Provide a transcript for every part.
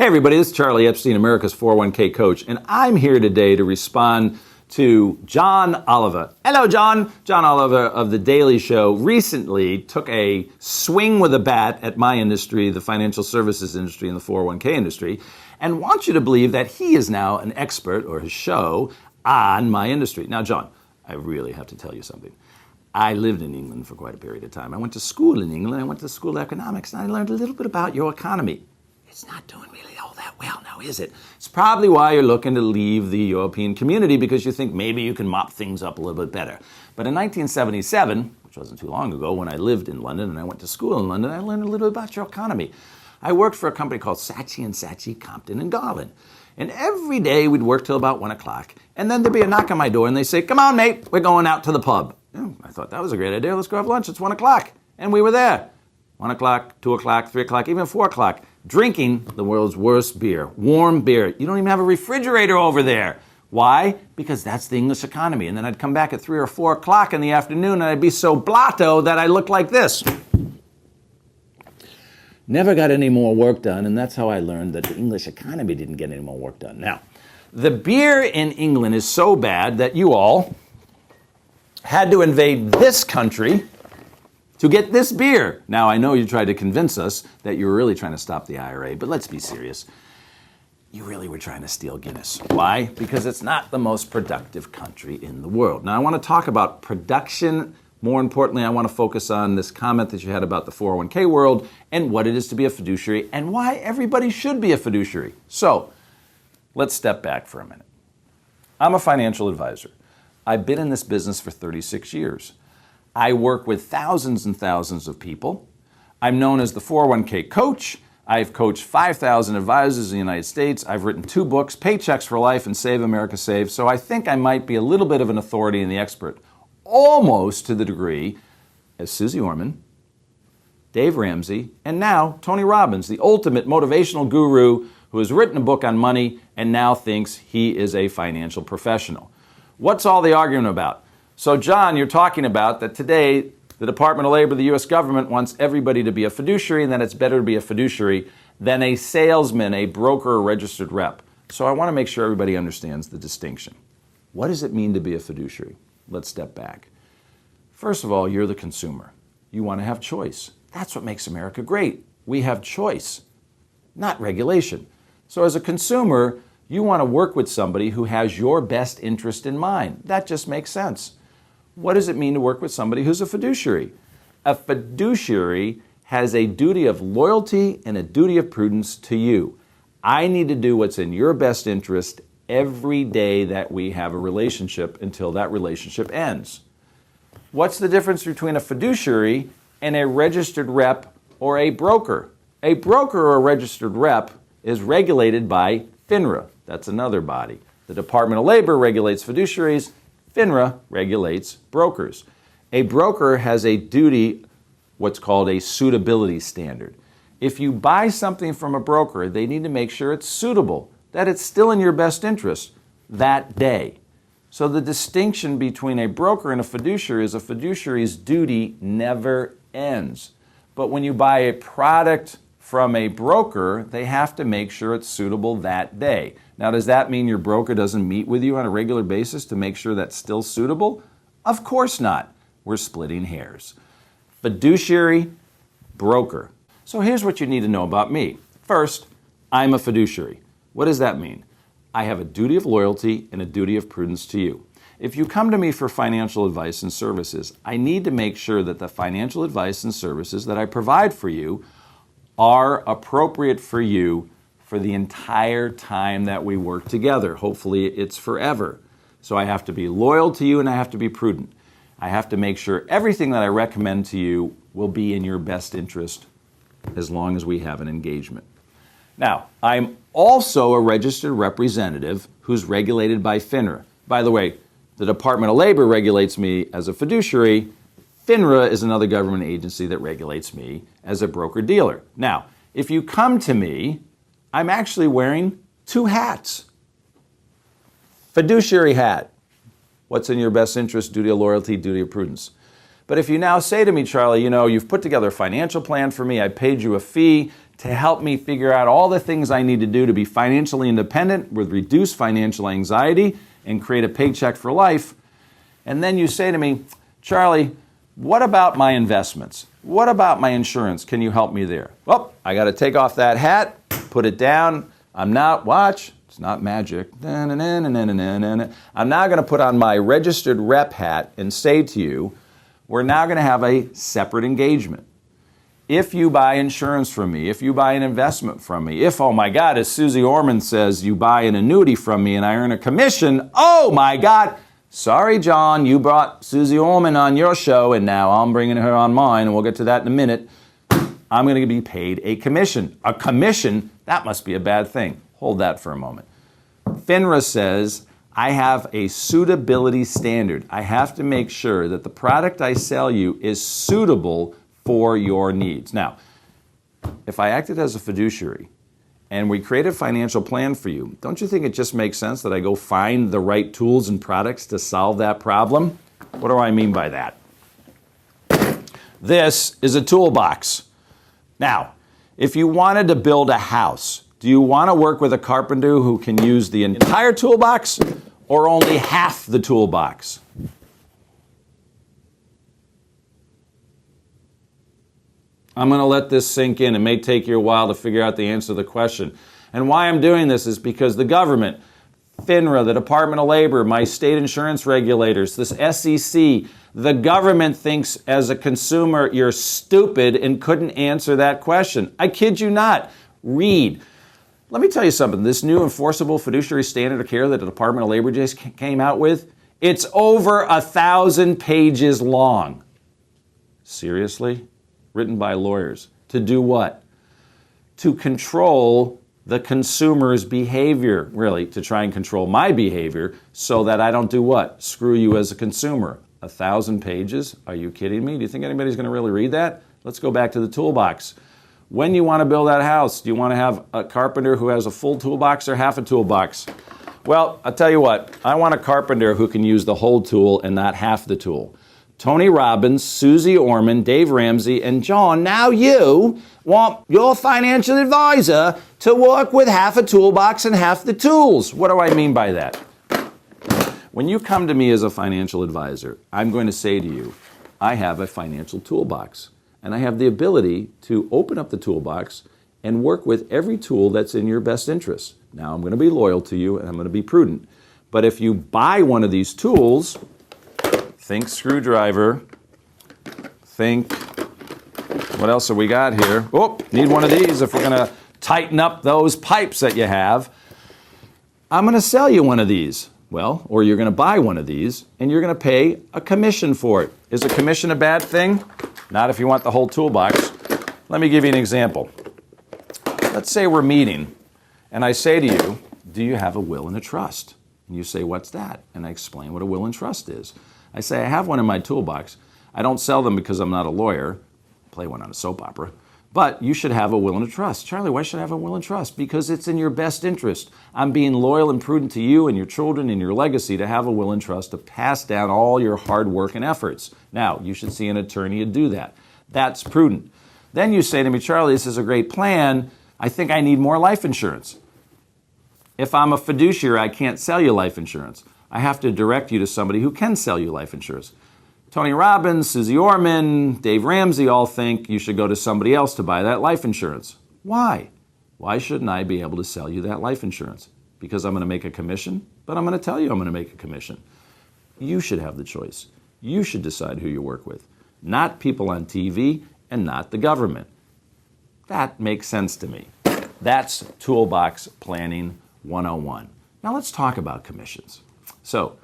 Hey everybody, this is Charlie Epstein, America's 401k coach, and I'm here today to respond to John Oliver. Hello, John. John Oliver of The Daily Show recently took a swing with a bat at my industry, the financial services industry and the 401k industry, and wants you to believe that he is now an expert, or his show, on my industry. Now, John, I really have to tell you something. I lived in England for quite a period of time. I went to school in England. I went to school of economics, and I learned a little bit about your economy. It's not doing really all that well now, is it? It's probably why you're looking to leave the European community, because you think maybe you can mop things up a little bit better. But in 1977, which wasn't too long ago, when I lived in London and I went to school in London, I learned a little bit about your economy. I worked for a company called Saatchi & Saatchi, Compton & Garland. And every day we'd work till about 1 o'clock. And then there'd be a knock on my door and they'd say, "Come on, mate, we're going out to the pub." I thought that was a great idea. Let's go have lunch. It's 1 o'clock. And we were there. 1 o'clock, 2 o'clock, 3 o'clock, even 4 o'clock. Drinking the world's worst beer, warm beer. You don't even have a refrigerator over there. Why? Because that's the English economy. And then I'd come back at 3 or 4 o'clock in the afternoon and I'd be so blotto that I looked like this. Never got any more work done, and that's how I learned that the English economy didn't get any more work done. Now, the beer in England is so bad that you all had to invade this country to get this beer. Now, I know you tried to convince us that you were really trying to stop the IRA, but let's be serious. You really were trying to steal Guinness. Why? Because it's not the most productive country in the world. Now, I want to talk about production. More importantly, I want to focus on this comment that you had about the 401k world and what it is to be a fiduciary and why everybody should be a fiduciary. So, let's step back for a minute. I'm a financial advisor. I've been in this business for 36 years. I work with thousands and thousands of people. I'm known as the 401k coach. I've coached 5,000 advisors in the United States. I've written 2 books, Paychecks for Life and Save America Save. So I think I might be a little bit of an authority and the expert, almost to the degree as Susie Orman, Dave Ramsey, and now Tony Robbins, the ultimate motivational guru who has written a book on money and now thinks he is a financial professional. What's all the argument about? So, John, you're talking about that today the Department of Labor, the U.S. government, wants everybody to be a fiduciary, and that it's better to be a fiduciary than a salesman, a broker, or registered rep. So I want to make sure everybody understands the distinction. What does it mean to be a fiduciary? Let's step back. First of all, you're the consumer. You want to have choice. That's what makes America great. We have choice, not regulation. So as a consumer, you want to work with somebody who has your best interest in mind. That just makes sense. What does it mean to work with somebody who's a fiduciary? A fiduciary has a duty of loyalty and a duty of prudence to you. I need to do what's in your best interest every day that we have a relationship until that relationship ends. What's the difference between a fiduciary and a registered rep or a broker? A broker or a registered rep is regulated by FINRA. That's another body. The Department of Labor regulates fiduciaries. FINRA regulates brokers. A broker has a duty, what's called a suitability standard. If you buy something from a broker, they need to make sure it's suitable, that it's still in your best interest that day. So the distinction between a broker and a fiduciary is a fiduciary's duty never ends. But when you buy a product from a broker, they have to make sure it's suitable that day. Now, does that mean your broker doesn't meet with you on a regular basis to make sure that's still suitable? Of course not. We're splitting hairs. Fiduciary, broker. So here's what you need to know about me. First, I'm a fiduciary. What does that mean? I have a duty of loyalty and a duty of prudence to you. If you come to me for financial advice and services, I need to make sure that the financial advice and services that I provide for you are appropriate for you for the entire time that we work together. Hopefully it's forever. So I have to be loyal to you and I have to be prudent. I have to make sure everything that I recommend to you will be in your best interest as long as we have an engagement. Now, I'm also a registered representative who's regulated by FINRA. By the way, the Department of Labor regulates me as a fiduciary. FINRA is another government agency that regulates me as a broker-dealer. Now, if you come to me, I'm actually wearing 2 hats. Fiduciary hat. What's in your best interest? Duty of loyalty, duty of prudence. But if you now say to me, Charlie, you've put together a financial plan for me, I paid you a fee to help me figure out all the things I need to do to be financially independent with reduced financial anxiety and create a paycheck for life. And then you say to me, Charlie, what about my investments? What about my insurance? Can you help me there? Well, I got to take off that hat, put it down. I'm not, watch, it's not magic. I'm now going to put on my registered rep hat and say to you, we're now going to have a separate engagement. If you buy insurance from me, if you buy an investment from me, if, oh my God, as Susie Orman says, you buy an annuity from me and I earn a commission, oh my God, sorry, John, you brought Susie Orman on your show and now I'm bringing her on mine, and we'll get to that in a minute. I'm going to be paid a commission. A commission, that must be a bad thing. Hold that for a moment. FINRA says, I have a suitability standard. I have to make sure that the product I sell you is suitable for your needs. Now, if I acted as a fiduciary and we create a financial plan for you, don't you think it just makes sense that I go find the right tools and products to solve that problem? What do I mean by that? This is a toolbox. Now, if you wanted to build a house, do you want to work with a carpenter who can use the entire toolbox or only half the toolbox? I'm going to let this sink in. It may take you a while to figure out the answer to the question. And why I'm doing this is because the government, FINRA, the Department of Labor, my state insurance regulators, this SEC, the government thinks as a consumer you're stupid and couldn't answer that question. I kid you not. Read. Let me tell you something. This new enforceable fiduciary standard of care that the Department of Labor just came out with, it's over 1,000 pages long. Seriously? Written by lawyers. To do what? To control the consumer's behavior, really, to try and control my behavior so that I don't do what? Screw you as a consumer. 1,000 pages? Are you kidding me? Do you think anybody's going to really read that? Let's go back to the toolbox. When you want to build that house, do you want to have a carpenter who has a full toolbox or half a toolbox? Well, I'll tell you what. I want a carpenter who can use the whole tool and not half the tool. Tony Robbins, Susie Orman, Dave Ramsey, and John, now you want your financial advisor to work with half a toolbox and half the tools. What do I mean by that? When you come to me as a financial advisor, I'm going to say to you, I have a financial toolbox, and I have the ability to open up the toolbox and work with every tool that's in your best interest. Now, I'm going to be loyal to you, and I'm going to be prudent. But if you buy one of these tools, think screwdriver, think, what else have we got here? Oh, need one of these if we're going to tighten up those pipes that you have. I'm going to sell you one of these. Well, or you're going to buy one of these, and you're going to pay a commission for it. Is a commission a bad thing? Not if you want the whole toolbox. Let me give you an example. Let's say we're meeting, and I say to you, do you have a will and a trust? And you say, what's that? And I explain what a will and trust is. I say, I have one in my toolbox. I don't sell them because I'm not a lawyer. Play one on a soap opera. But you should have a will and a trust. Charlie, why should I have a will and trust? Because it's in your best interest. I'm being loyal and prudent to you and your children and your legacy to have a will and trust to pass down all your hard work and efforts. Now, you should see an attorney to do that. That's prudent. Then you say to me, Charlie, this is a great plan. I think I need more life insurance. If I'm a fiduciary, I can't sell you life insurance. I have to direct you to somebody who can sell you life insurance. Tony Robbins, Susie Orman, Dave Ramsey all think you should go to somebody else to buy that life insurance. Why? Why shouldn't I be able to sell you that life insurance? Because I'm going to make a commission? But I'm going to tell you I'm going to make a commission. You should have the choice. You should decide who you work with. Not people on TV and not the government. That makes sense to me. That's Toolbox Planning 101. Now let's talk about commissions. So,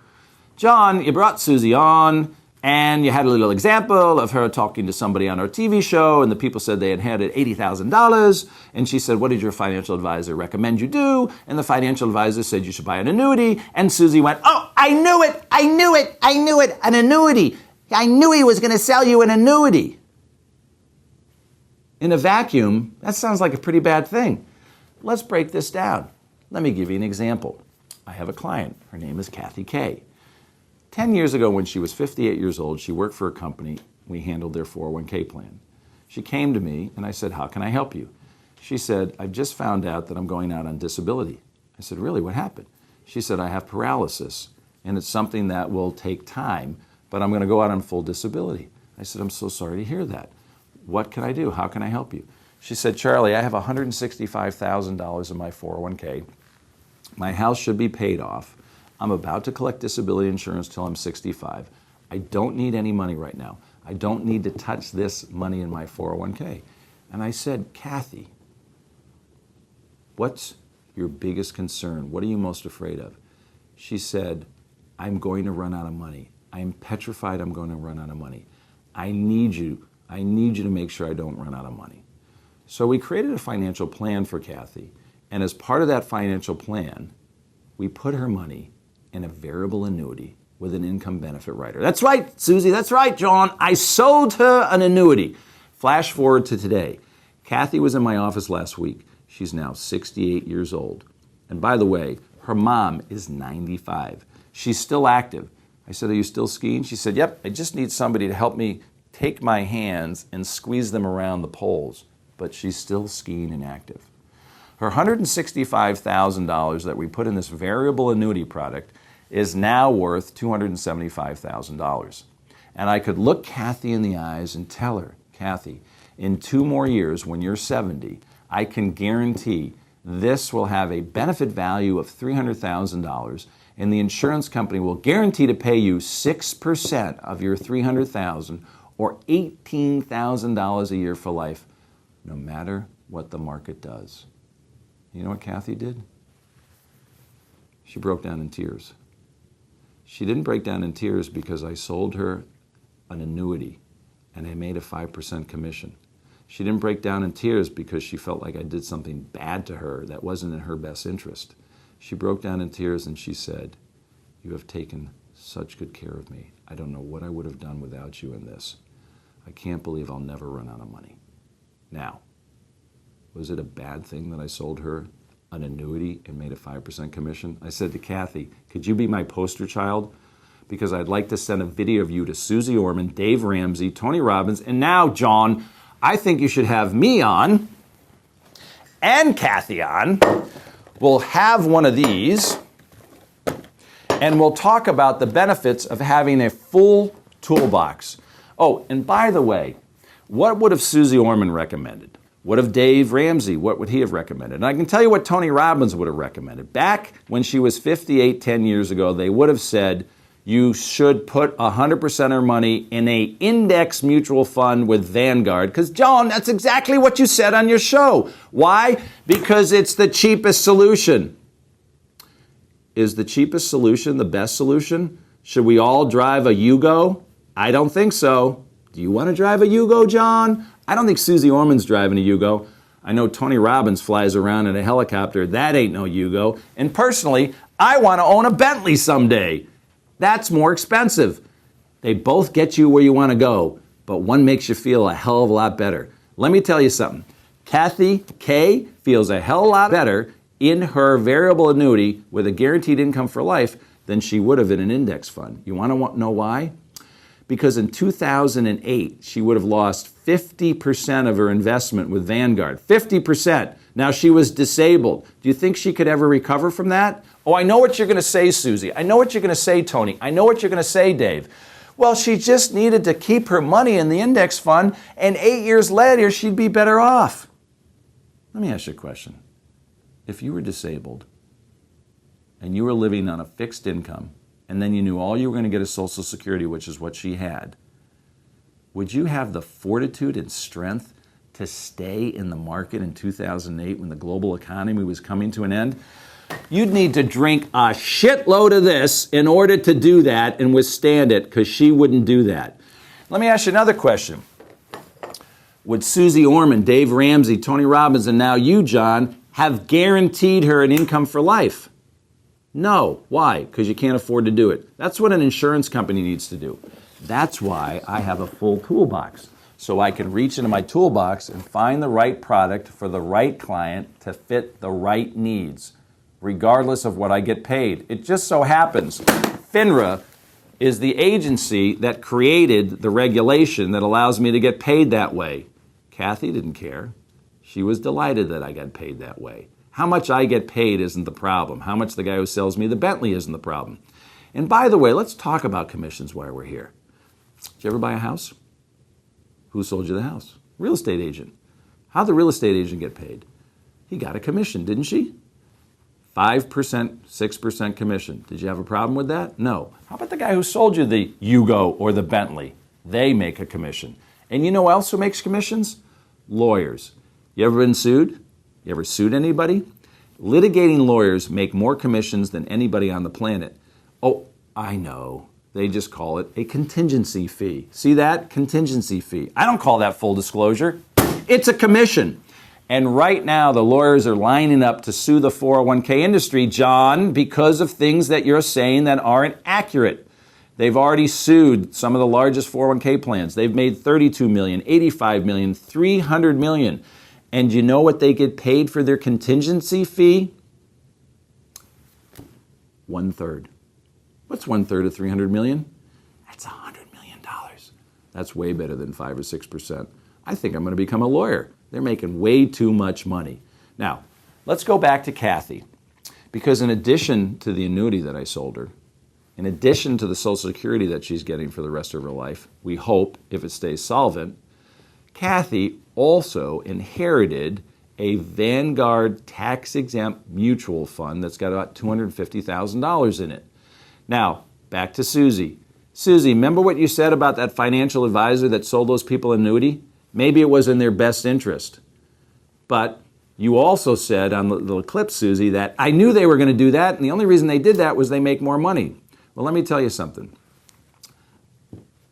John, you brought Susie on, and you had a little example of her talking to somebody on our TV show, and the people said they had handed $80,000, and she said, what did your financial advisor recommend you do? And the financial advisor said you should buy an annuity, and Susie went, oh, I knew it, an annuity. I knew he was going to sell you an annuity. In a vacuum, that sounds like a pretty bad thing. Let's break this down. Let me give you an example. I have a client. Her name is Kathy Kay. 10 years ago, when she was 58 years old, she worked for a company. We handled their 401k plan. She came to me, and I said, how can I help you? She said, "I've just found out that I'm going out on disability." I said, "Really? What happened?" She said, "I have paralysis, and it's something that will take time, but I'm going to go out on full disability." I said, "I'm so sorry to hear that. What can I do? How can I help you?" She said, "Charlie, I have $165,000 in my 401k. My house should be paid off. I'm about to collect disability insurance till I'm 65. I don't need any money right now. I don't need to touch this money in my 401k. And I said, "Kathy, what's your biggest concern? What are you most afraid of?" She said, "I'm going to run out of money. I'm petrified I'm going to run out of money. I need you to make sure I don't run out of money." So we created a financial plan for Kathy. And as part of that financial plan, we put her money in a variable annuity with an income benefit rider. That's right, Susie. That's right, John. I sold her an annuity. Flash forward to today. Kathy was in my office last week. She's now 68 years old. And by the way, her mom is 95. She's still active. I said, "Are you still skiing?" She said, "Yep, I just need somebody to help me take my hands and squeeze them around the poles." But she's still skiing and active. Her $165,000 that we put in this variable annuity product is now worth $275,000. And I could look Kathy in the eyes and tell her, "Kathy, in 2 more years, when you're 70, I can guarantee this will have a benefit value of $300,000, and the insurance company will guarantee to pay you 6% of your $300,000 or $18,000 a year for life, no matter what the market does." You know what Kathy did? She broke down in tears. She didn't break down in tears because I sold her an annuity and I made a 5% commission. She didn't break down in tears because she felt like I did something bad to her that wasn't in her best interest. She broke down in tears and she said, "You have taken such good care of me. I don't know what I would have done without you in this. I can't believe I'll never run out of money." Now, was it a bad thing that I sold her an annuity and made a 5% commission? I said to Kathy, "Could you be my poster child? Because I'd like to send a video of you to Susie Orman, Dave Ramsey, Tony Robbins, and now, John, I think you should have me on and Kathy on. We'll have one of these and we'll talk about the benefits of having a full toolbox." Oh, and by the way, what would have Susie Orman recommended? What if Dave Ramsey, what would he have recommended? And I can tell you what Tony Robbins would have recommended. Back when she was 58, 10 years ago, they would have said, you should put 100% of her money in a index mutual fund with Vanguard. Because, John, that's exactly what you said on your show. Why? Because it's the cheapest solution. Is the cheapest solution the best solution? Should we all drive a Yugo? I don't think so. Do you want to drive a Yugo, John? I don't think Susie Orman's driving a Yugo. I know Tony Robbins flies around in a helicopter. That ain't no Yugo. And personally, I want to own a Bentley someday. That's more expensive. They both get you where you want to go, but one makes you feel a hell of a lot better. Let me tell you something. Kathy K feels a hell of a lot better in her variable annuity with a guaranteed income for life than she would have in an index fund. You want to know why? Because in 2008, she would have lost 50% of her investment with Vanguard. 50%. Now she was disabled. Do you think she could ever recover from that? Oh, I know what you're going to say, Susie. I know what you're going to say, Tony. I know what you're going to say, Dave. Well, she just needed to keep her money in the index fund, and 8 years later, she'd be better off. Let me ask you a question. If you were disabled and you were living on a fixed income, and then you knew all you were going to get is Social Security, which is what she had, would you have the fortitude and strength to stay in the market in 2008 when the global economy was coming to an end? You'd need to drink a shitload of this in order to do that and withstand it, because she wouldn't do that. Let me ask you another question. Would Susie Orman, Dave Ramsey, Tony Robbins, and now you, John, have guaranteed her an income for life? No. Why? Because you can't afford to do it. That's what an insurance company needs to do. That's why I have a full toolbox. So I can reach into my toolbox and find the right product for the right client to fit the right needs, regardless of what I get paid. It just so happens FINRA is the agency that created the regulation that allows me to get paid that way. Kathy didn't care. She was delighted that I got paid that way. How much I get paid isn't the problem. How much the guy who sells me the Bentley isn't the problem. And by the way, let's talk about commissions while we're here. Did you ever buy a house? Who sold you the house? Real estate agent. How'd the real estate agent get paid? He got a commission, didn't she? 5%, 6% commission. Did you have a problem with that? No. How about the guy who sold you the Yugo or the Bentley? They make a commission. And you know who else who makes commissions? Lawyers. You ever been sued? You ever sued anybody? Litigating lawyers make more commissions than anybody on the planet. Oh, I know. They just call it a contingency fee. See that? Contingency fee. I don't call that full disclosure. It's a commission. And right now, the lawyers are lining up to sue the 401k industry, John, because of things that you're saying that aren't accurate. They've already sued some of the largest 401k plans. They've made $32 million, $85 million, $300 million. And you know what they get paid for their contingency fee? 1/3. What's 1/3 of $300 million? That's $100 million. That's way better than 5 or 6%. I think I'm going to become a lawyer. They're making way too much money. Now, let's go back to Kathy. Because in addition to the annuity that I sold her, in addition to the Social Security that she's getting for the rest of her life, we hope, if it stays solvent, Kathy also inherited a Vanguard tax-exempt mutual fund that's got about $250,000 in it. Now, back to Susie. Susie, remember what you said about that financial advisor that sold those people an annuity? Maybe it was in their best interest. But you also said on the little clip, Susie, that I knew they were going to do that, and the only reason they did that was they make more money. Well, let me tell you something.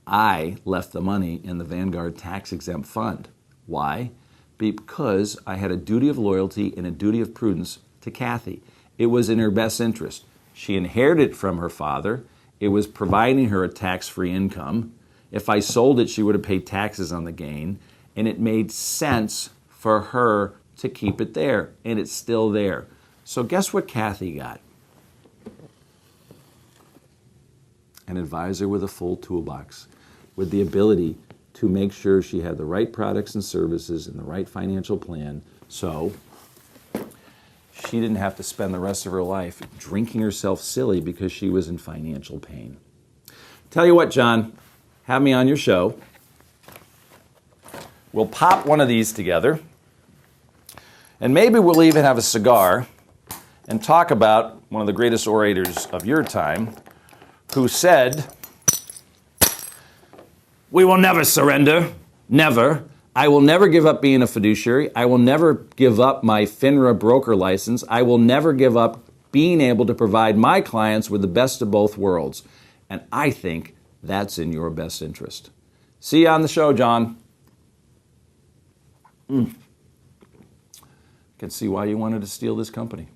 I left the money in the Vanguard tax-exempt fund. Why? Because I had a duty of loyalty and a duty of prudence to Kathy. It was in her best interest. She inherited it from her father. It was providing her a tax-free income. If I sold it, she would have paid taxes on the gain, and it made sense for her to keep it there, and it's still there. So guess what Kathy got? An advisor with a full toolbox, with the ability to make sure she had the right products and services and the right financial plan, so she didn't have to spend the rest of her life drinking herself silly because she was in financial pain. Tell you what, John, have me on your show. We'll pop one of these together, and maybe we'll even have a cigar and talk about one of the greatest orators of your time, who said, "We will never surrender, never. I will never give up being a fiduciary. I will never give up my FINRA broker license. I will never give up being able to provide my clients with the best of both worlds." And I think that's in your best interest. See you on the show, John. Can see why you wanted to steal this company.